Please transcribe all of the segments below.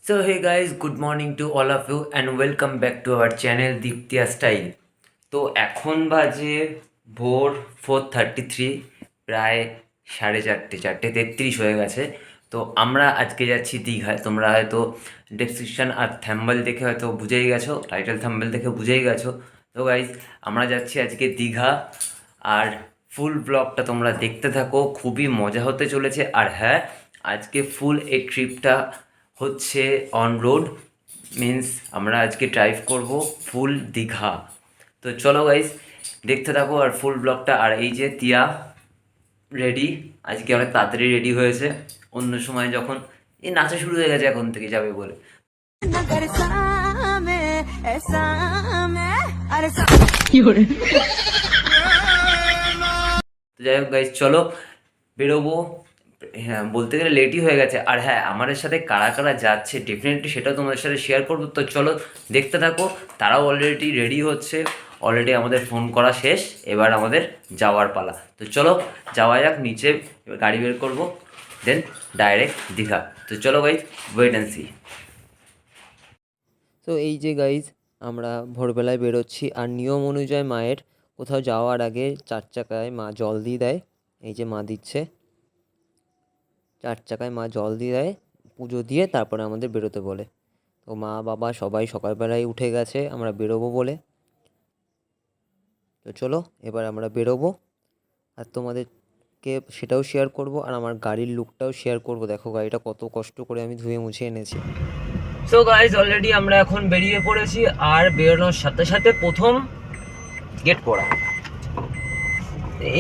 So hey guys, good morning to all of you and welcome back to our channel Diptiya style. তো এখন বাজে ভোর 4:33, প্রায় 4:30 হয়ে গেছে। তো আমরা আজকে যাচ্ছি দীঘায়। তোমরা হয়তো ডেসক্রিপশন আর থাম্বনেল দেখে হয়তো বুঝেই গেছো, টাইটেল থাম্বনেল দেখে বুঝেই গেছো। তো গাইজ আমরা যাচ্ছি আজকে দীঘা, আর ফুল ব্লগটা তোমরা দেখতে থাকো, খুবই মজা হতে চলেছে। আর হ্যাঁ, আজকে ফুল এই ট্রিপটা হচ্ছে অন রোড, মিন্স আমরা আজকে ড্রাইভ করব ফুল দীঘা। তো চলো গাইজ দেখতে থাকো আর ফুল ব্লগটা। আর এই যে তিয়া রেডি, আজকে অনেক তাড়াতাড়ি রেডি হয়েছে, অন্য সময় যখন এই নাচা শুরু হয়ে গেছে এখন থেকে যাবে বলে। তো যাই হোক গাইজ চলো বেরোবো। হ্যাঁ, বলতে গেলে লেটই হয়ে গেছে। আর হ্যাঁ, আমাদের সাথে কারা কারা যাচ্ছে ডেফিনেটলি সেটাও তোমাদের সাথে শেয়ার করবো। তো চলো দেখতে থাকো। তারাও অলরেডি রেডি হচ্ছে, অলরেডি আমাদের ফোন করা শেষ, এবার আমাদের যাওয়ার পালা। তো চলো যাওয়া যাক, নিচে গাড়ি বের করবো, দেন ডাইরেক্ট দীঘা। তো চলো গাইজ, ওয়েট অ্যান্ড সি। তো এই যে গাইজ আমরা ভোরবেলায় বেরোচ্ছি, আর নিয়ম অনুযায়ী মায়ের কোথাও যাওয়ার আগে 4 চাকায় মা জল দিয়ে দেয়। এই যে মা দিচ্ছে, 4 চাকায় মা জল দিয়ে দেয়, পুজো দিয়ে তারপরে আমাদের বেরোতে বলে। তো মা বাবা সবাই সকালবেলায় উঠে গেছে আমরা বেরোবো বলে। তো চলো এবার আমরা বেরোবো, আর তোমাদেরকে সেটাও শেয়ার করব, আর আমার গাড়ির লুকটাও শেয়ার করব। দেখো গাড়িটা কত কষ্ট করে আমি ধুয়ে মুছে এনেছি। সো গাইজ অলরেডি আমরা এখন বেরিয়ে পড়েছি, আর বেরোনোর সাথে সাথে প্রথম গেট পড়া।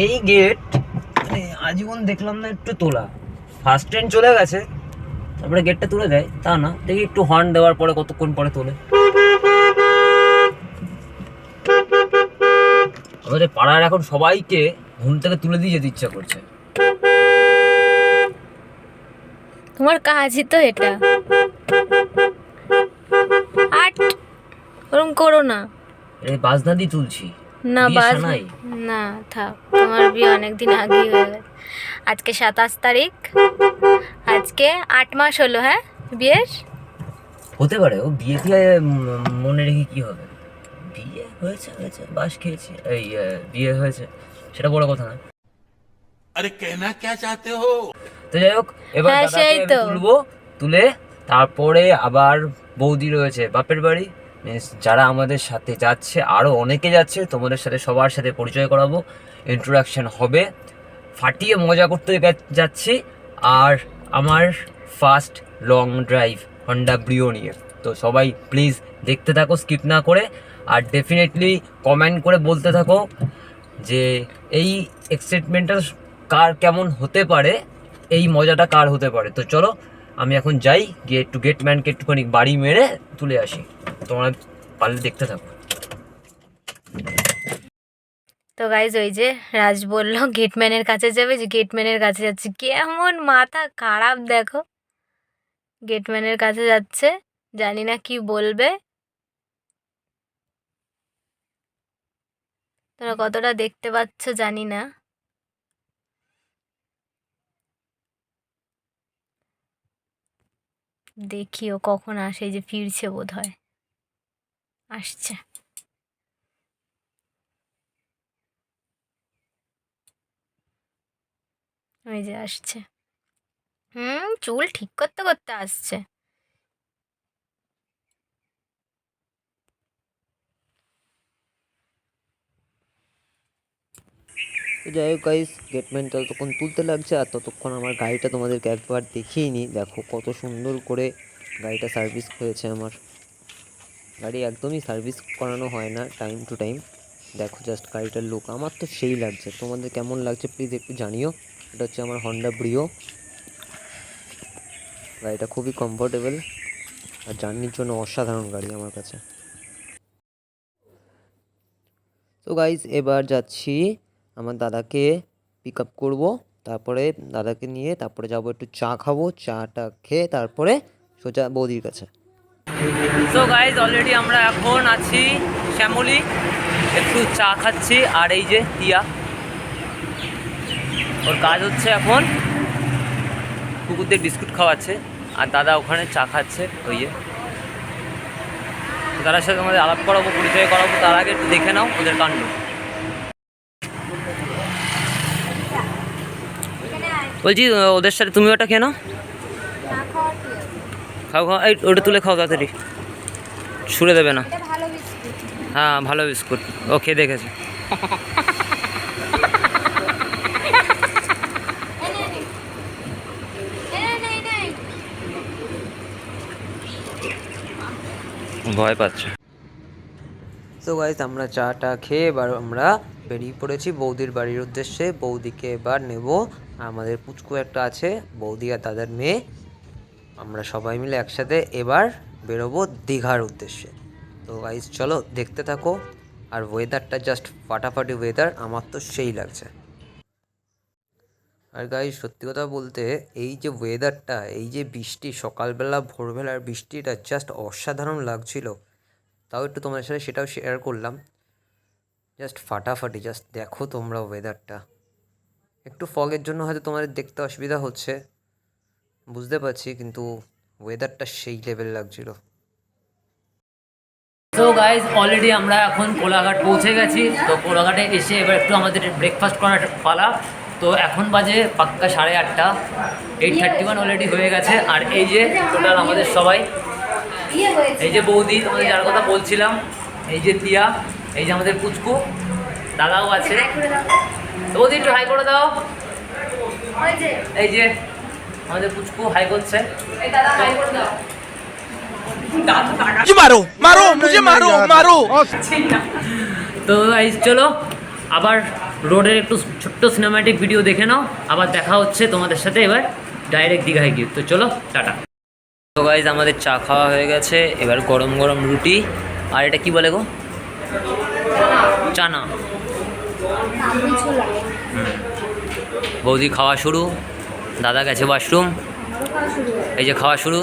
এই গেট আজীবন দেখলাম না একটু তোলা। ফার্স্ট ট্রেন চলে গেছে, তারপরে গেটটা তুলে দেয়, তা না, দেখি একটু হর্ন দেওয়ার পরে কতক্ষণ পরে তোলে। আমাদের পাড়ার এখন সবাইকে ঘুম থেকে তুলে দিয়ে যেতে ইচ্ছা করছে। তোমার কাজই তো এটা। আট ওরম করো না। এই বাজনা দিয়ে তুলছি না বিয়ে বাজ সানাই। না, থাক, তোমার বিয়ে অনেকদিন আগেই হয়ে গেছে। আজকে 27 তারিখ, আজকে 8 মাস হলো। হ্যাঁ, বিয়ের হতে পারে ও বিয়ে দিয়ে মনে রেখে কি হবে। বিয়ে হয়েছে হয়েছে, বাস খেয়েছি, এই বিয়ে হয়েছে, সেটা বড় কথা না। अरे कहना क्या चाहते हो? তো যাই হোক, এবার হ্যাঁ, দাদাকে সেই আমি তো। তুলবো, তুলে তারপরে আবার বৌদি রয়েছে বাপের বাড়ি, মিন্স যারা আমাদের সাথে যাচ্ছে, আরও অনেকে যাচ্ছে, তোমাদের সাথে সবার সাথে পরিচয় করাবো, ইন্ট্রোডাকশন হবে, ফাটিয়ে মজা করতে যাচ্ছি। আর আমার first long drive Honda brew নিয়ে। তো সবাই প্লিজ দেখতে থাকো স্কিপ না করে, আর ডেফিনেটলি কমেন্ট করে বলতে থাকো যে এই এক্সাইটমেন্টটা কার কেমন হতে পারে, এই মজাটা কার হতে পারে। তো চলো আমি এখন যাই, গিয়ে একটু গেটম্যানকে একটুখানি বাড়ি মেরে তুলে আসি, তোমরা পারলে দেখতে থাকো। তো গাইজ, ওই যে রাজ বললো গেটম্যানের কাছে যাবে, যে গেটম্যানের কাছে যাচ্ছে। কেমন মাথা খারাপ দেখো, গেটম্যানের কাছে যাচ্ছে, জানি না কি বলবে। তোরা কতটা দেখতে পাচ্ছ জানি না। দেখিও কখন আসে, এই যে ফিরছে বোধ হয়, আসছে। ওই যে আসছে, চুল ঠিক করতে করতে আসছে। তো যাই হোক গাইস, গেটম্যান ততক্ষণ তুলতে লাগছে, আর ততক্ষণ আমার গাড়িটা তোমাদেরকে একবার দেখিয়ে নিই। দেখো কত সুন্দর করে গাড়িটা সার্ভিস হয়েছে। আমার গাড়ি একদমই সার্ভিস করানো হয় না টাইম টু টাইম। দেখো জাস্ট গাড়িটার লুক, আমার তো সেই লাগছে। তোমাদের কেমন লাগছে প্লিজ একটু জানিও। এটা হচ্ছে আমার হন্ডা ব্রিও। গাড়িটা খুবই কমফোর্টেবল, আর জার্নির জন্য অসাধারণ গাড়ি আমার কাছে। তো গাইজ এবার যাচ্ছি আমার দাদাকে পিক আপ করবো, তারপরে দাদাকে নিয়ে তারপরে যাবো একটু চা খাবো, চাটা খেয়ে তারপরে সোজা বৌদির কাছে। সো গাইজ অলরেডি আমরা এখন আছি শ্যামলী, একটু চা খাচ্ছি। আর এই যে টিয়া, ওর কাজ হচ্ছে এখন কুকুরদের বিস্কুট খাওয়াচ্ছে। আর দাদা ওখানে চা খাচ্ছে ওই যে। তো তার সাথে আমাদের আলাপ করাবো, পরিচয় করাবো, তার আগে একটু দেখে নাও ওদের কাণ্ড। বলছি ওদের সাথে তুমি ওটা খেয়ে নাও, খাও খাও, এই ওটা তুলে খাও তাড়াতাড়ি, ছুঁড়ে দেবে না। হ্যাঁ ভালো বিস্কুট, ও খেয়ে দেখেছে। ভয় পাচ্ছে। সো গাইজ আমরা চাটা খেয়ে এবার আমরা বেরিয়ে পড়েছি বৌদির বাড়ির উদ্দেশ্যে। বৌদিকে এবার নেব, আমাদের পুচকু একটা আছে, বৌদি আর তাদের মেয়ে, আমরা সবাই মিলে একসাথে এবার বেরোবো দীঘার উদ্দেশ্যে। তো গাইজ চলো দেখতে থাকো। আর ওয়েদারটা জাস্ট ফাটাফাটি ওয়েদার, আমার তো সেই লাগছে। আর গাইজ সত্যি কথা বলতে এই যে ওয়েদারটা, এই যে বৃষ্টি, সকালবেলা ভোরবেলার বৃষ্টিটা জাস্ট অসাধারণ লাগছিল। তাও একটু তোমাদের সাথে সেটাও শেয়ার করলাম। জাস্ট ফাটাফাটি, জাস্ট দেখো তোমরা ওয়েদারটা। একটু ফগের জন্য হয়তো তোমাদের দেখতে অসুবিধা হচ্ছে, বুঝতে পারছি, কিন্তু ওয়েদারটা সেই লেভেল লাগছিল। তো গাইজ অলরেডি আমরা এখন কোলাঘাট পৌঁছে গেছি। তো কোলাঘাটে এসে এবার একটু আমাদের ব্রেকফাস্ট করার পালা। তো এখন বাজে পাক্কা 8:30, 8:31 অলরেডি হয়ে গেছে। আর এই যে টোটাল আমাদের সবাই, এই যে বৌদি তোমাদের যার কথা বলছিলাম, এই যে তিয়া, এই যে আমাদের পুচকু, দাদাও আছে। তো বৌদি একটু হাই করে দাও। এই যে আমাদের পুচকু হাই করছে। मारो मारो मुझे मारो मारो। তো গাইস চলো আবার রোডের একটু ছোট্ট সিনেম্যাটিক ভিডিও দেখে নাও, আবার দেখা হচ্ছে তোমাদের সাথে এবার ডাইরেক্ট দীঘায় গিয়ে। তো চলো টাটা। তো গাইস আমাদের চা খাওয়া হয়ে গেছে, এবার গরম গরম রুটি, আর এটা কি বলে গো, চানা। বৌদি খাওয়া শুরু, দাদা গেছে ওয়াশরুম, এই যে খাওয়া শুরু,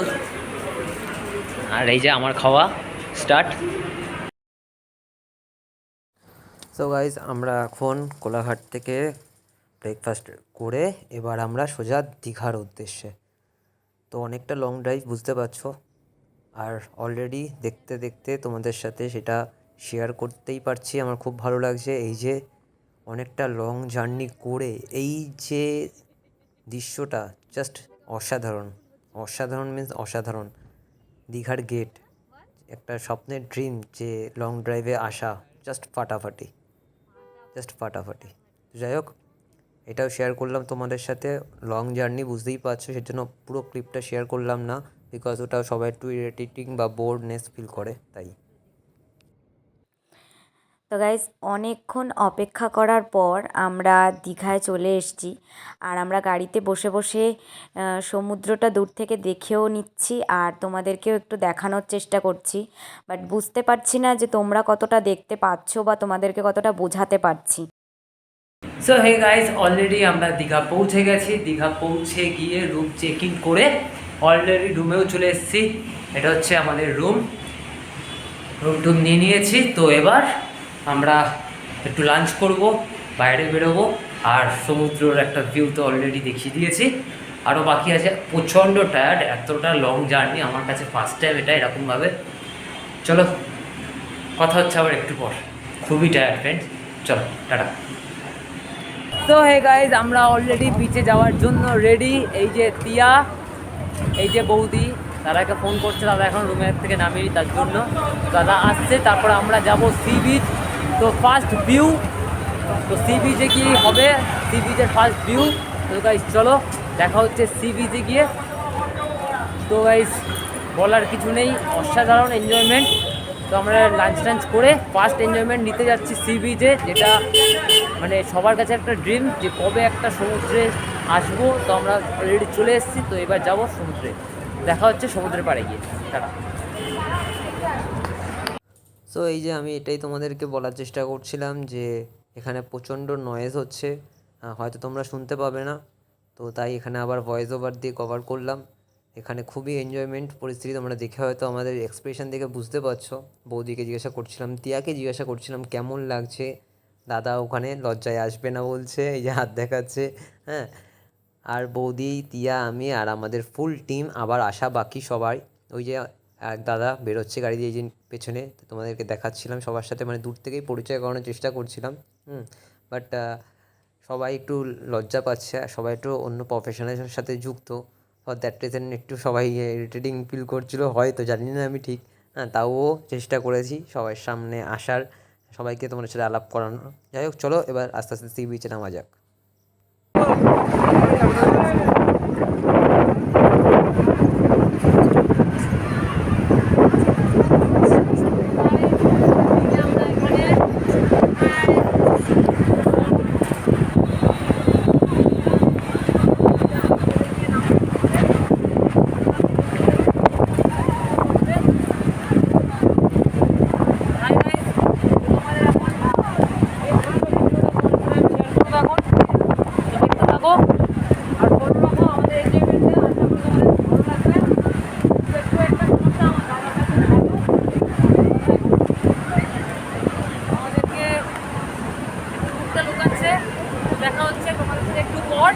আর এই যে আমার খাওয়া স্টার্ট। সো গাইজ আমরা এখন কোলাঘাট থেকে ব্রেকফাস্ট করে এবার আমরা সোজা দীঘার উদ্দেশ্যে। তো অনেকটা লং ড্রাইভ বুঝতে পারছো, আর অলরেডি দেখতে দেখতে তোমাদের সাথে সেটা শেয়ার করতেই পারছি। আমার খুব ভালো লাগছে এই যে অনেকটা লং জার্নি করে এই যে দৃশ্যটা, জাস্ট অসাধারণ। অসাধারণ মিন্স অসাধারণ। দীঘার গেট, একটা স্বপ্নের ড্রিম যে লং ড্রাইভে আসা, জাস্ট ফাটাফাটি, জাস্ট ফাটাফাটি। যাই হোক, এটাও শেয়ার করলাম তোমাদের সাথে। লং জার্নি বুঝতেই পারছো, সেজন্য পুরো ক্লিপটা শেয়ার করলাম না, বিকজ ওটাও সবাই একটু ইরিটেটিং বা বোরনেস ফিল করে, তাই। তো গাইজ অনেকক্ষণ অপেক্ষা করার পর আমরা দীঘায় চলে এসেছি। আর আমরা গাড়িতে বসে বসে সমুদ্রটা দূর থেকে দেখেও নিচ্ছি আর তোমাদেরকেও একটু দেখানোর চেষ্টা করছি। বাট বুঝতে পারছি না যে তোমরা কতটা দেখতে পাচ্ছো বা তোমাদেরকে কতটা বোঝাতে পারছি। সো হে গাইস, অলরেডি আমরা দীঘা পৌঁছে গেছি। দীঘা পৌঁছে গিয়ে রুম চেক ইন করে অলরেডি রুমেও চলে এসেছি। এটা হচ্ছে আমাদের রুম টুম নিয়ে নিয়েছি। তো এবার আমরা একটু লাঞ্চ করব, বাইরে বেরোবো, আর সমুদ্রের একটা ভিউ তো অলরেডি দেখিয়ে দিয়েছি, আরও বাকি আছে। প্রচণ্ড টায়ার্ড, এতটা লং জার্নি আমার কাছে ফার্স্ট টাইম এটা এরকমভাবে। চলো কথা হচ্ছে আবার একটু পর। খুবই টায়ার্ড ফ্রেন্ডস, চলো টাটা। তো হে গাইজ, আমরা অলরেডি বিচে যাওয়ার জন্য রেডি। এই যে তিয়া, এই যে বৌদি, দাদাকে ফোন করছে, দাদা এখন রুমের থেকে নামিয়ে তার জন্য দাদা আসছে। তারপর আমরা যাব সি বিচ। তো ফার্স্ট ভিউ, তো সি বিচে কি হবে, সি বিচের ফার্স্ট ভিউ। তো গাইজ চলো দেখা হচ্ছে সি বিচে গিয়ে। তো গাইজ বলার কিছু নেই, অসাধারণ এনজয়মেন্ট। তো আমরা লাঞ্চ টাঞ্চ করে ফার্স্ট এনজয়মেন্ট নিতে যাচ্ছি সি বিচে, যেটা মানে সবার কাছে একটা ড্রিম যে কবে একটা সমুদ্রে আসবো। তো আমরা অলরেডি চলে এসেছি, তো এবার যাবো সমুদ্রে। দেখা হচ্ছে সমুদ্রের পাড়ে গিয়ে, টাটা। সো এই যে আমি এটাই তোমাদেরকে বলার চেষ্টা করছিলাম যে এখানে প্রচণ্ড নয়েজ হচ্ছে, হয়তো তোমরা শুনতে পাবে না, তো তাই এখানে আবার ভয়েস ওভার দিয়ে কভার করলাম। এখানে খুবই এনজয়মেন্ট পরিস্থিতি, তোমরা দেখে হয়তো আমাদের এক্সপ্রেশন দেখে বুঝতে পারছো। বৌদিকে জিজ্ঞাসা করছিলাম, তিয়াকে জিজ্ঞাসা করছিলাম কেমন লাগছে, দাদা ওখানে লজ্জায় আসবে না বলছে, এই যে হাত দেখাচ্ছে। হ্যাঁ, আর বৌদি, তিয়া, আমি আর আমাদের ফুল টিম আবার আসা বাকি সবাই। ওই যে এক দাদা বেরোচ্ছে গাড়ি দিয়ে, এই যে পেছনে, তো তোমাদেরকে দেখাচ্ছিলাম সবার সাথে, মানে দূর থেকেই পরিচয় করানোর চেষ্টা করছিলাম। বাট সবাই একটু লজ্জা পাচ্ছে, আর সবাই একটু অন্য প্রফেশনের সাথে যুক্ত, ফর দ্যাট রিজন একটু সবাই ইরিটেটিং ফিল করছিলো, হয়তো জানি না আমি ঠিক। তাও চেষ্টা করেছি সবার সামনে আসার, সবাইকে তোমাদের সাথে আলাপ করানো। যাই হোক, চলো এবার আস্তে আস্তে সি বিচে নামা যাক। দেখা হচ্ছে তোমাদের সাথে একটু পর।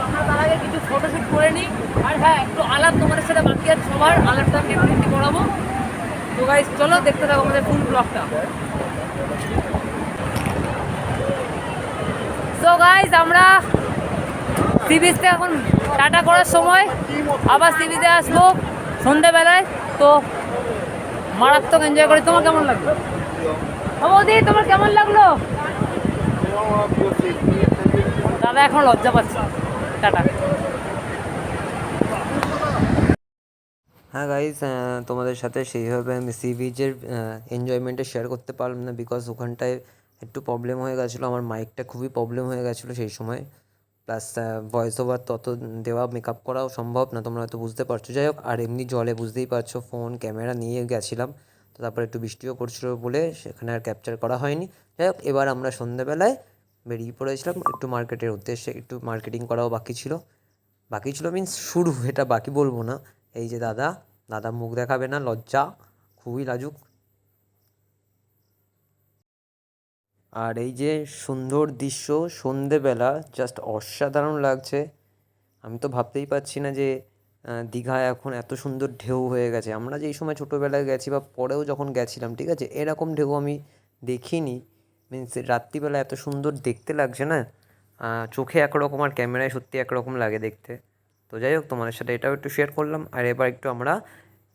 আমরা তার আগে কিছু ফটোশ্যুট করে নিই। আর হ্যাঁ, একটু আলাপ তোমাদের সাথে বাকি আছে, সবার আলাপটা আমি ডেফিনেটলি করাবো। তো গাইস, চলো দেখতে থাকো আমাদের ফুল ব্লগটা। সো গাইস, আমরা সি বিচতে এখন টাটা করার সময়, আবার সি বিচে আসবো সন্ধ্যেবেলায়। তো মারাত্মক এনজয় করি। তোমার কেমন লাগলো বৌদি? তোমার কেমন লাগলো? দাদা এখন লজ্জা পাচ্ছে। টাটা। হ্যাঁ গাইজ, তোমাদের সাথে সেইভাবে আমি সি বিচের এনজয়মেন্টে শেয়ার করতে পারলাম না, বিকজ ওখানটায় একটু প্রবলেম হয়ে গেছিলো, আমার মাইকটা খুবই প্রবলেম হয়ে গেছিলো সেই সময়। প্লাস ভয়েস ওভার তত দেওয়া, মেকআপ করাও সম্ভব না, তোমরা হয়তো বুঝতে পারছো। যাই হোক, আর এমনি জলে বুঝতেই পারছো, ফোন ক্যামেরা নিয়ে গেছিলাম, তো তারপরে একটু বৃষ্টিও পড়ছিলো বলে সেখানে আর ক্যাপচার করা হয়নি। যাই হোক, এবার আমরা সন্ধ্যেবেলায় বেরিয়ে পড়েছিলাম একটু মার্কেটের উদ্দেশ্যে, একটু মার্কেটিং করাও বাকি ছিল মিন্স শুরু, এটা বাকি বলবো না। এই যে দাদা মুখ দেখাবে না, লজ্জা, খুবই লাজুক। আর এই যে সুন্দর দৃশ্য সন্ধেবেলা, জাস্ট অসাধারণ লাগছে। আমি তো ভাবতেই পারছি না যে দীঘায় এখন এত সুন্দর ঢেউ হয়ে গেছে। আমরা যেই সময় ছোটোবেলায় গেছি বা পরেও যখন গেছিলাম, ঠিক আছে, এরকম ঢেউ আমি দেখিনি। মিন্স রাত্রিবেলা এত সুন্দর দেখতে লাগছে না, চোখে একরকম আর ক্যামেরায় সত্যি একরকম লাগে দেখতে। তো যাই হোক, তোমাদের সাথে এটাও একটু শেয়ার করলাম। আর এবার একটু আমরা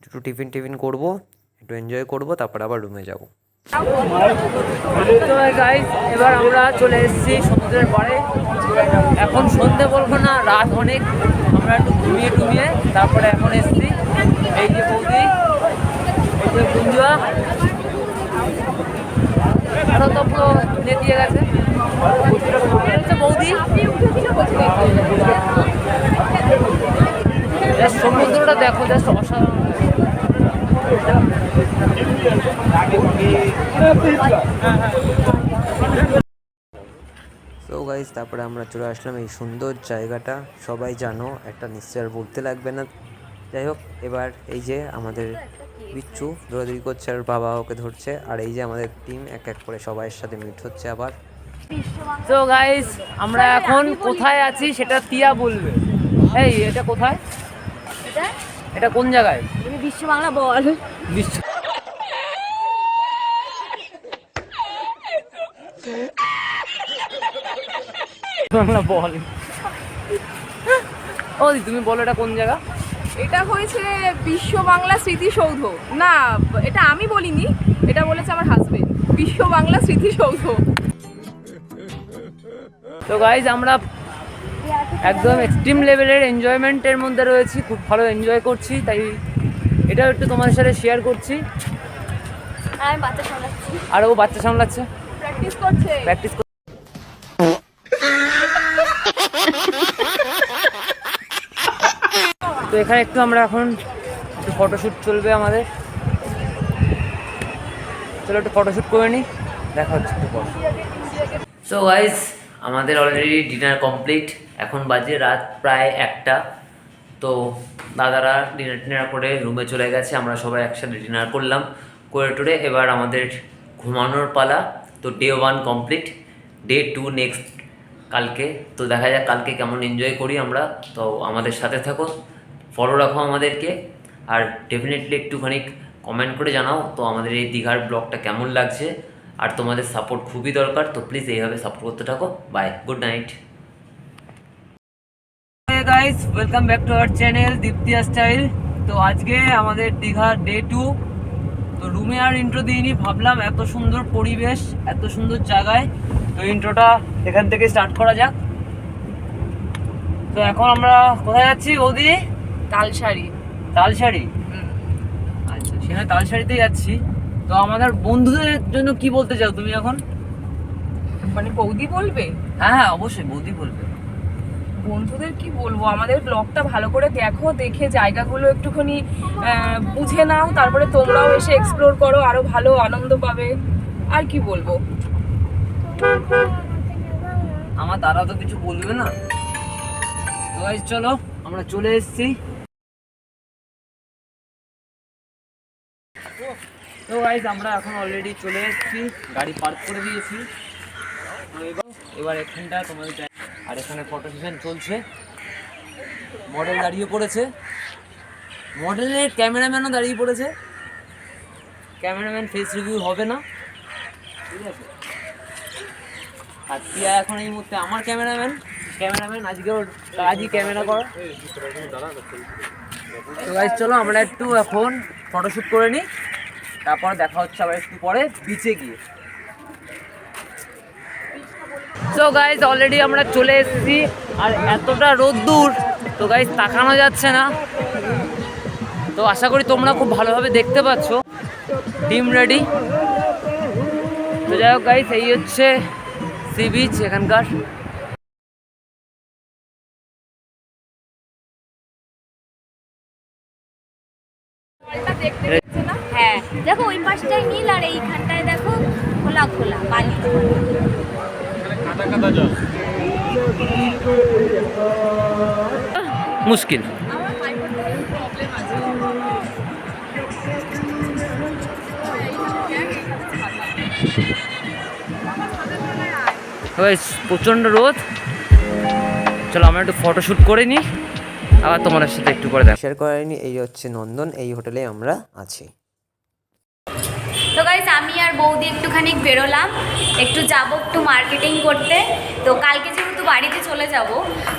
একটু টিফিন করবো, একটু এনজয় করবো, তারপর আবার রুমে যাবো। তো গাইস, এবার আমরা চলে এসেছি সমুদ্রের পাড়ে। এখন সন্ধে বলবো না, রাত অনেক। আমরা একটু ঘুমিয়ে তারপরে এখন এসেছি। এই যে বৌদি, এই যে বন্ধুয়া, আরো তো পুরো নেতিয়ে গেছে। হচ্ছে বৌদি। সমুদ্রটা দেখো, জাস্ট অসাধারণ। সো গাইজ, তারপরে আমরা চলে আসলাম এই সুন্দর জায়গাটা। সবাই জানো, একটা নিশ্চয় আর বলতে লাগবে না। যাই হোক, এবার এই যে আমাদের বিচ্ছু দৌড়াদৌড়ি করছে, আর বাবা ওকে ধরছে, আর এই যে আমাদের টিম এক এক করে সবাইয়ের সাথে মিট হচ্ছে আবার। তো গাইস, আমরা এখন কোথায় আছি সেটা তিয়া বলবে। এই, এটা কোথায়? এটা কোন জায়গায়? বিশ্ব বাংলা বল। বিশ্ব বাংলা বল। ও দি, তুমি বলো এটা কোন জায়গা? এটা হয়েছে বিশ্ব বাংলা স্মৃতিসৌধ। না, এটা আমি বলিনি, এটা বলেছে আমার হাজবেন্ড। বিশ্ব বাংলা স্মৃতিসৌধ। তো গাইজ, আমরা একদম এক্সট্রিম লেভেলের এনজয়মেন্টের মধ্যে রয়েছি, খুব ভালো এনজয় করছি, তাই এটাও একটু তোমাদের সাথে শেয়ার করছি। আমি বাচ্চা সামলাচ্ছি। আর ও বাচ্চা সামলাচ্ছে, প্র্যাকটিস করছে। প্র্যাকটিস। তো এখানে একটু আমরা এখন একটু ফটোশ্যুট চলবে আমাদের। চলো একটু ফটোশ্যুট করে নিই, দেখা হচ্ছে একটু পর। সো গাইস, আমাদের অলরেডি ডিনার কমপ্লিট। এখন বাজে রাত প্রায় 1টা। তো দাদারা ডিনার করে রুমে চলে গেছে, আমরা সবাই একসাথে ডিনার করলাম, করে টুরে এবার আমাদের ঘুমানোর পালা। তো ডে 1 কমপ্লিট, ডে 2 নেক্সট কালকে। তো দেখা যাক কালকে কেমন এনজয় করি আমরা। তো আমাদের সাথে থাকো, ফলো রাখো আমাদেরকে, আর ডেফিনেটলি একটুখানি কমেন্ট করে জানাও তো আমাদের এই দীঘার ব্লগটা কেমন লাগছে। আর তোমাদের সাপোর্ট খুবই দরকার, তো প্লিজ এইভাবে সাপোর্ট করতে থাকো। Bye, good night. Guys, welcome back to our channel Diptiya style. তো আজকে আমাদের দীঘার ডে 2। তো রুমে আর ইন্ট্রো দিইনি, ভাবলাম এত সুন্দর পরিবেশ, এত সুন্দর জায়গায়, তো ইন্ট্রোটা এখান থেকে স্টার্ট করা যাক। তো এখন আমরা কোথায় যাচ্ছি বৌদি? তালসারি। তালসারি? আচ্ছা, সেখানে তালসারিতেই যাচ্ছি। তো আমাদের বন্ধুদের জন্য কি বলতে চাও তুমি এখন? মানে বৌদি বলবে? হ্যাঁ হ্যাঁ, অবশ্যই বৌদি বলবে। বন্ধুদের কি বলবো, আমাদের ব্লগটা ভালো করে দেখো, দেখে জায়গাগুলো একটুখানি বুঝে নাও, তারপরে তোমরাও এসে এক্সপ্লোর করো, আরো ভালো আনন্দ পাবে। আর কি বলবো? আমার দাদা তো কিছু বলবে না। তো গাইস চলো, আমরা চলে এসেছি। তো গাইস আমরা এখন অলরেডি চলে এসেছি, গাড়ি পার্ক করে দিয়েছি। তো এবার এখানটা তোমাদের, আর এখানে ফটো সেশন চলছে। মডেল দাঁড়িয়ে পড়েছে, মডেলের ক্যামেরাম্যানও দাঁড়িয়ে পড়েছে। ক্যামেরাম্যান ফেস রিভিউ হবে না, ঠিক আছে? আর টিয়া এখন এই মুহূর্তে আমার ক্যামেরাম্যান আজকে ওর কাজই ক্যামেরা করা। তো গাইস চলো আমরা একটু এখন ফটোশ্যুট করে নিই, তারপর দেখা হচ্ছে আবার একটু পরে বিচে গিয়ে। তো গাইস অলরেডি আমরা চলে এসেছি, আর এতটা রোদ্দুর, তো গাইস তাকানো যাচ্ছে না। তো আশা করি তোমরা খুব ভালোভাবে দেখতে পাচ্ছ। Team ready. তো যাই হোক গাইস, এই হচ্ছে সি বিচ এখানকার। হ্যাঁ দেখো, ওই পাশটায় নীল আর এইখানটায় দেখো খোলা খোলা বালি। মুশকিল। প্রচণ্ড রোদ। চলো আমরা একটু ফটোশ্যুট করে নিই, আবার তোমাদের সাথে একটু করে দেখা। শেয়ার করাইনি, এই হচ্ছে নন্দন, এই হোটেলে আমরা আছি। তো গাইস আমি আর বৌদি একটুখানি বেরোলাম, একটু যাব একটু মার্কেটিং করতে। তো কালকে যেহেতু বাড়িতে চলে যাব,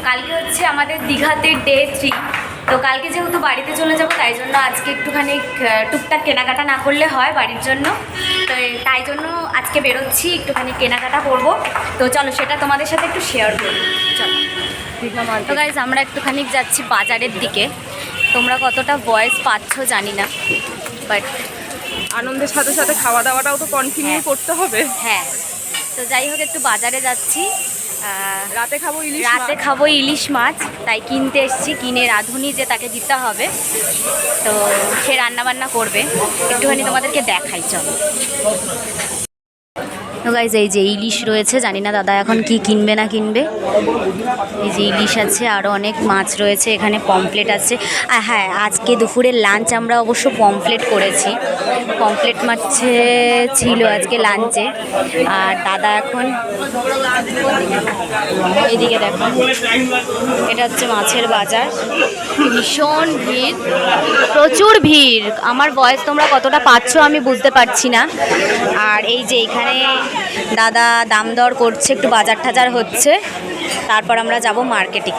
কালকে হচ্ছে আমাদের দীঘাতে ডে 3। তো কালকে যেহেতু বাড়িতে চলে যাব, তাই জন্য আজকে একটুখানি টুকটাক কেনাকাটা না করলে হয় বাড়ির জন্য। তো তাই জন্য আজকে বেরোচ্ছি, একটুখানি কেনাকাটা করব। তো চলো সেটা তোমাদের সাথে একটু শেয়ার করি। চলো। তো গাইস আমরা একটুখানি যাচ্ছি বাজারের দিকে। তোমরা কতটা ভয়েস পাচ্ছ জানি না, বাট আনন্দের সাথে সাথে খাওয়া দাওয়াটাও তো কন্টিনিউ করতে হবে। হ্যাঁ, তো যাই হোক একটু বাজারে যাচ্ছি। রাতে খাবো ইলিশ মাছ, তাই কিনতে এসেছি। কিনে রাঁধুনি যে তাকে দিতে হবে, তো সে রান্নাবান্না করবে। একটুখানি তোমাদেরকে দেখাই, চলো। তো গাইজ এই যে ইলিশ রয়েছে, জানি না দাদা এখন কি কিনবে না কিনবে। এই যে ইলিশ আছে, আরও অনেক মাছ রয়েছে এখানে, পমফ্লেট আছে। আর হ্যাঁ, আজকে দুপুরের লাঞ্চ আমরা অবশ্য পমফ্লেট করেছি। পমফ্লেট মাছে ছিল আজকে লাঞ্চে। আর দাদা এখন এইদিকে দেখো, এটা হচ্ছে মাছের বাজার। ভীষণ ভিড়, প্রচুর ভিড়। আমার ভয়েস তোমরা কতটা পাচ্ছ আমি বুঝতে পারছি না। আর এই যে এখানে দাদা দাম দর করছে, একটু বাজার টাজার হচ্ছে, তারপর আমরা যাব মার্কেটিং।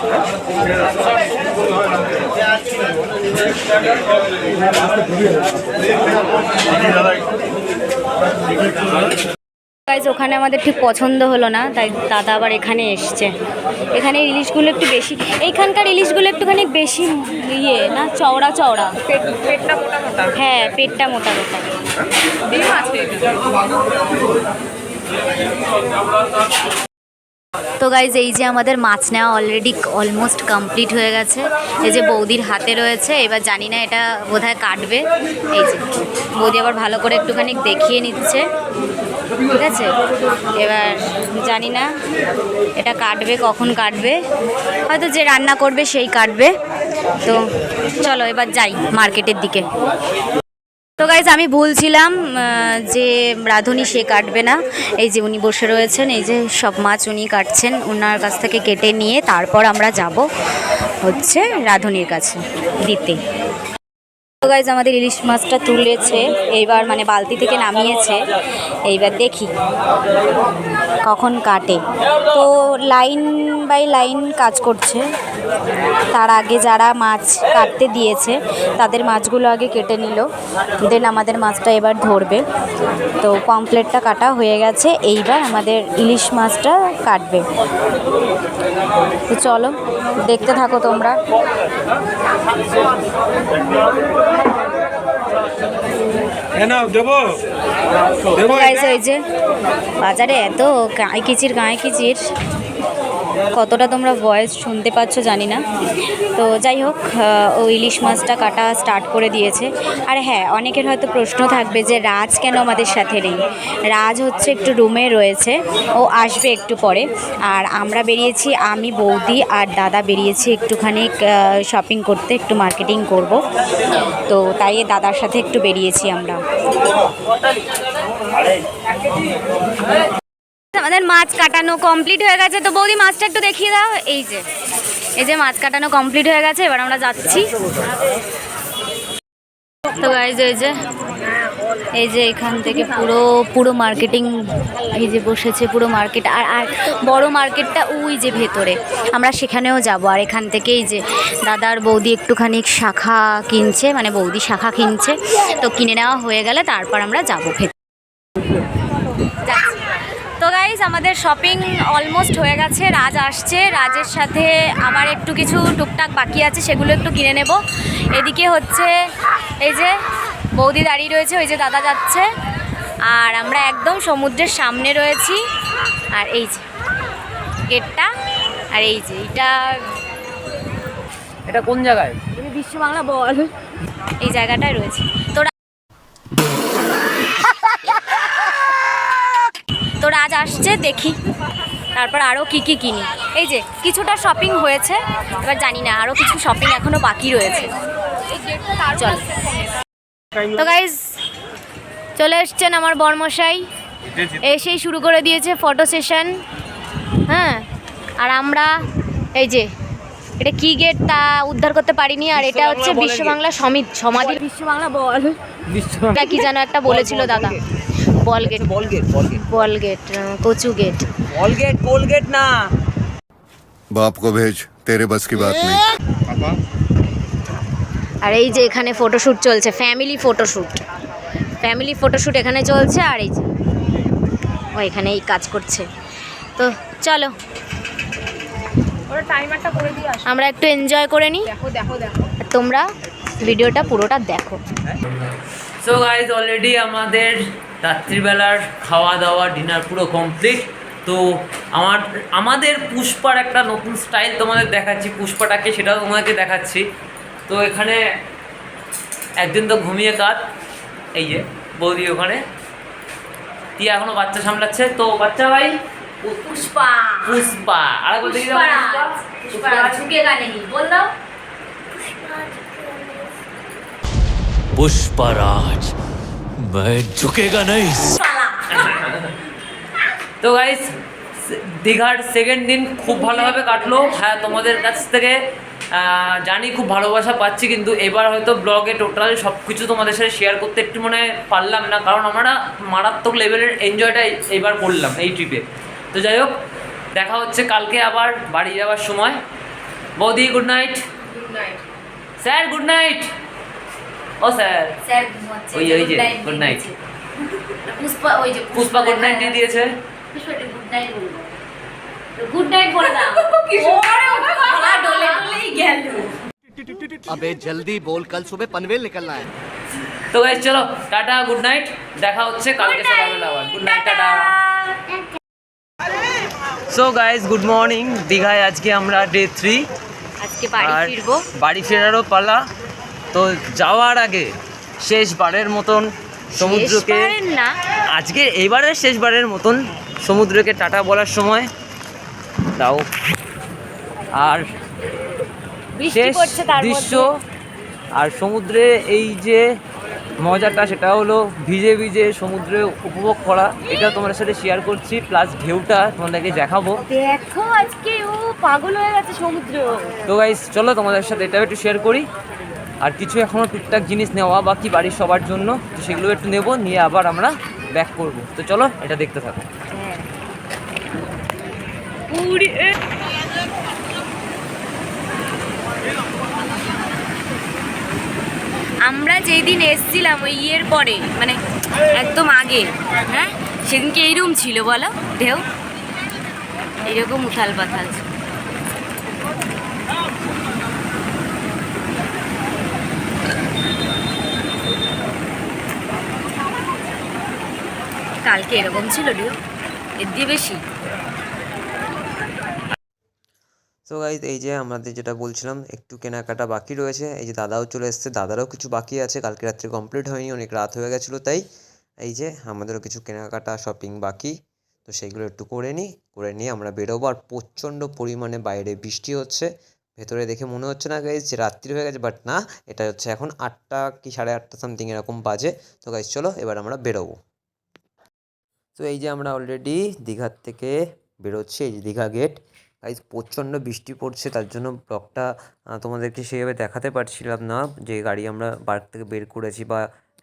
গাইজ ওখানে আমাদের ঠিক পছন্দ হলো না, তাই দাদা আবার এখানে এসছে। এখানে ইলিশগুলো একটু বেশি, এইখানকার ইলিশগুলো একটুখানি বেশি ইয়ে না, চওড়া চওড়া, পেটটা মোটা মোটা। হ্যাঁ পেটটা মোটা মোটা। ডিম আছে। তো গাইজ এই যে আমাদের মাছ নেওয়া অলরেডি অলমোস্ট কমপ্লিট হয়ে গেছে। এই যে বৌদির হাতে রয়েছে, এবার জানি না এটা বোধহয় কাটবে। এই যে বৌদি আবার ভালো করে একটুখানি দেখিয়ে নিচ্ছে, ঠিক আছে? এবার জানি না এটা কাটবে, কখন কাটবে, হয়তো যে রান্না করবে সেই কাটবে। তো চলো এবার যাই মার্কেটের দিকে। তো গাইজ আমি ভুলছিলাম যে রাঁধুনি সে কাটবে না, এই যে উনি বসে রয়েছেন, এই যে সব মাছ উনি কাটছেন, ওনার কাছ থেকে কেটে নিয়ে তারপর আমরা যাব হচ্ছে রাঁধুনির কাছে দিতে। তো গাইজ আমাদের ইলিশ মাছটা তুলেছে এইবার, মানে বালতি থেকে নামিয়েছে, এইবার দেখি কখন কাটে। তো লাইন বাই লাইন কাজ করছে, তার আগে যারা মাছ কাটতে দিয়েছে তাদের মাছগুলো আগে কেটে নিল, দেন আমাদের মাছটা এবার ধরবে। তো পমফ্লেটটা কাটা হয়ে গেছে, এইবার আমাদের ইলিশ মাছটা কাটবে। তো চলো দেখতে থাকো তোমরা। ওই যে বাজারে এত গায়ে কিচির কতটা তোমরা ভয়েস শুনতে পাচ্ছ জানি না। তো যাই হোক, ও ইলিশ মাছটা কাটা স্টার্ট করে দিয়েছে। আর হ্যাঁ, অনেকের হয়তো প্রশ্ন থাকবে যে রাজ কেন আমাদের সাথে নেই। রাজ হচ্ছে একটু রুমে রয়েছে, ও আসবে একটু পরে। আর আমরা বেরিয়েছি, আমি, বৌদি আর দাদা বেরিয়েছি একটুখানি শপিং করতে, একটু মার্কেটিং করব। তো তাই দাদার সাথে একটু বেরিয়েছি আমরা। আমাদের মাছ কাটানো কমপ্লিট হয়ে গেছে। তো বৌদি মাছটা একটু দেখিয়ে দাও। এই যে মাছ কাটানো কমপ্লিট হয়ে গেছে, এবার আমরা যাচ্ছি। তো গাইজ এই যে এখান থেকে পুরো মার্কেটিং, এই যে বসেছে পুরো মার্কেট। আর বড় মার্কেটটা ওই যে ভেতরে, আমরা সেখানেও যাব। আর এখান থেকে এই যে দাদার বৌদি একটুখানি শাখা কিনছে, মানে বৌদি শাখা কিনছে। তো কিনে নেওয়া হয়ে গেলে তারপর আমরা যাবো ভেতরে। তো গাইজ আমাদের শপিং অলমোস্ট হয়ে গেছে। রাজ আসছে, রাজের সাথে আমার একটু কিছু টুকটাক বাকি আছে, সেগুলো একটু কিনে নেব। এদিকে হচ্ছে এই যে বৌদি দাঁড়িয়ে রয়েছে, ওই যে দাদা যাচ্ছে। আর আমরা একদম সমুদ্রের সামনে রয়েছি। আর এই যে গেটটা, আর এই যে এটা কোন জায়গায়? বিশ্ব বাংলা বল, এই জায়গাটায় রয়েছে। তো রাজ আসছে, দেখি তারপর আরও কি কিনি। এই যে কিছুটা শপিং হয়েছে, এবার জানি না আরও কিছু শপিং এখনও বাকি রয়েছে। চল। তো গাইজ চলে এসছেন আমার বরমশাই, এসেই শুরু করে দিয়েছে ফটো সেশন। হ্যাঁ, আর আমরা এই যে এটা কি গেট তা উদ্ধার করতে পারিনি। আর এটা হচ্ছে বিশ্ব বাংলা সমাধি, বিশ্ব বাংলা বল, এটা কি যেন একটা বলেছিল দাদা। বল গেট কচু গেট, বল গেট না। बाप को भेज, तेरे बस की बात नहीं। আর এই যে এখানে ফটোশ্যুট চলছে, ফ্যামিলি ফটোশ্যুট এখানে চলছে। আর এই যে ও এখানে এই কাজ করছে। তো চলো আমরা একটু এনজয় করে নিই। তোমরা ভিডিওটা পুরোটা দেখো। সো গাইজ অলরেডি আমাদের রাত্রিবেলার খাওয়া দাওয়া ডিনার পুরো কমপ্লিট। তো আমাদের পুষ্পার একটা নতুন স্টাইল তোমাদের দেখাচ্ছি, পুষ্পাটাকে সেটাও তোমাদেরকে দেখাচ্ছি। তো এখানে একদিন তো ঘুমিয়ে কাজ, এই যে বৌদি ওখানে, টিয়া এখনো বাচ্চা সামলাচ্ছে। তো বাচ্চা ভাই পুষ্পা আর বলতে पुष्पराज मैं झुकेगा नहीं। তো গাইস দীঘার সেকেন্ড দিন খুব ভালোভাবে কাটলো। হ্যাঁ, তোমাদের কাছ থেকে জানি খুব ভালোবাসা পাচ্ছি, কিন্তু এবার হয়তো ব্লগে টোটাল সব কিছু তোমাদের সাথে শেয়ার করতে একটু মনে পারলাম না, কারণ আমরা মারাত্মক লেভেলের এনজয়টা এইবার করলাম এই ট্রিপে। তো যাই হোক, দেখা হচ্ছে কালকে আবার বাড়ি যাওয়ার সময়। বৌদি good night. Sir good night. ও স্যার ওই যে good night. Pushpa good night দিয়ে দিয়েছে। গুড নাইট বলে দাও। अबे जल्दी बोल, कल सुबह पनवेल निकलना है। তো গাইস চলো টাটা, গুড নাইট, দেখা হচ্ছে কালকে সকালবেলা আবার। Good night, tata. So guys good morning. দীঘায় আজকে আমরা ডে 3, আজকে বাড়ি ফিরবো, বাড়ি ফেরারও পালা। তো যাওয়ার আগে শেষবারের মতন সমুদ্রকে, না আজকে এইবারের শেষবারের মতন সমুদ্রকে টাটা বলার সময় দাও। আর বৃষ্টি শেষ পড়ছে তার দৃশ্য, মধ্যে। আর সমুদ্রে এই যে মজাটা সেটা হলো ভিজে ভিজে সমুদ্রে উপভোগ করা, এটা তোমাদের সাথে শেয়ার করছি, প্লাস ঢেউটা তোমাদেরকে দেখাবো। দেখো আজকে ও পাগল হয়ে গেছে সমুদ্র। তো গাইস চলো তোমাদের সাথে এটাও একটু শেয়ার করি। আর কিছু এখনও টুকটাক জিনিস নেওয়া বাকি বাড়ির সবার জন্য, তো সেগুলো একটু নেবো, নিয়ে আবার আমরা ব্যাক করবো। তো চলো এটা দেখতে থাকো। আমরা যেই দিন এসছিলাম ওই ইয়ের পরে, মানে একদম আগে, হ্যাঁ সেদিনকে এইরকম ছিল বলো ঢেউ, এরকম উথাল পাথাল। কালকে এরকম ছিল ঢেউ, এর দিয়ে বেশি। সো গাইজ এই যে আমাদের যেটা বলছিলাম একটু কেনাকাটা বাকি রয়েছে, এই যে দাদাও চলে এসছে, দাদারও কিছু বাকি আছে, কালকে রাত্রে কমপ্লিট হয়নি, অনেক রাত হয়ে গেছিলো, তাই এই যে আমাদেরও কিছু কেনাকাটা শপিং বাকি, তো সেইগুলো একটু করে নিয়ে আমরা বেরোবো। আর প্রচণ্ড পরিমাণে বাইরে বৃষ্টি হচ্ছে, ভেতরে দেখে মনে হচ্ছে না গাইজ যে রাত্রি হয়ে গেছে, বাট না, এটা হচ্ছে এখন 8টা কি 8:30 সামথিং এরকম বাজে। তো গাইজ চলো এবার আমরা বেরোবো। তো এই যে আমরা অলরেডি দীঘার থেকে বেরোচ্ছি, এই যে দীঘা গেট। গাইজ প্রচণ্ড বৃষ্টি পড়ছে, তার জন্য ব্লগটা তোমাদেরকে সেইভাবে দেখাতে পারছিলাম না, যে গাড়ি আমরা পার্ক থেকে বের করেছি বা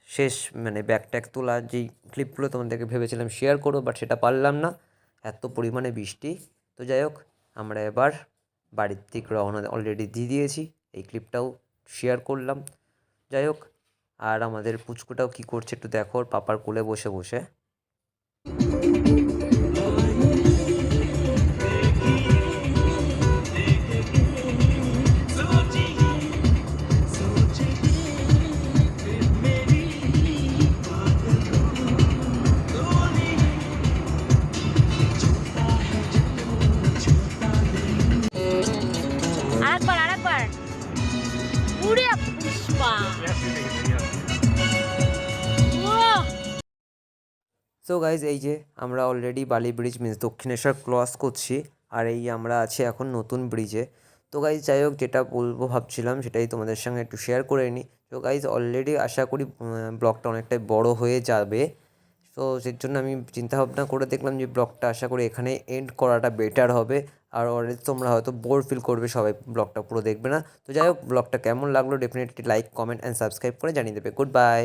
শেষ মানে ব্যাগ ট্যাগ তোলা যেই ক্লিপগুলো তোমাদেরকে ভেবেছিলাম শেয়ার করবো, বাট সেটা পারলাম না, এত পরিমাণে বৃষ্টি। তো যাই হোক, আমরা এবার বাড়ির দিক রওনা অলরেডি দিয়ে দিয়েছি, এই ক্লিপটাও শেয়ার করলাম। যাই হোক, আর আমাদের পুচকুটাও কী করছে একটু দেখো, ওর পাপার কোলে বসে বসে। আরেকবার উড়ে পুষ্পা। সো গাইজ এই যে আমরা অলরেডি বালি ব্রিজ মিন্স দক্ষিণেশ্বর ক্রস করছি, আর এই আমরা আছি এখন নতুন ব্রিজে। তো গাইজ যাই হোক, যেটা বলবো ভাবছিলাম সেটাই তোমাদের সঙ্গে একটু শেয়ার করে নিই। তো গাইজ অলরেডি আশা করি ব্লগটা অনেকটাই বড় হয়ে যাবে, তো সেই জন্য আমি চিন্তাভাবনা করে দেখলাম যে ব্লগটা আশা করি এখানে এন্ড করাটা বেটার হবে। আর অলরেডি তোমরা হয়তো বোর ফিল করবে, সবাই ব্লগটা পুরো দেখবে না। তো যাই হোক, ব্লগটা কেমন লাগলো definitely like, comment and subscribe করে জানিয়ে দেবে। Good bye.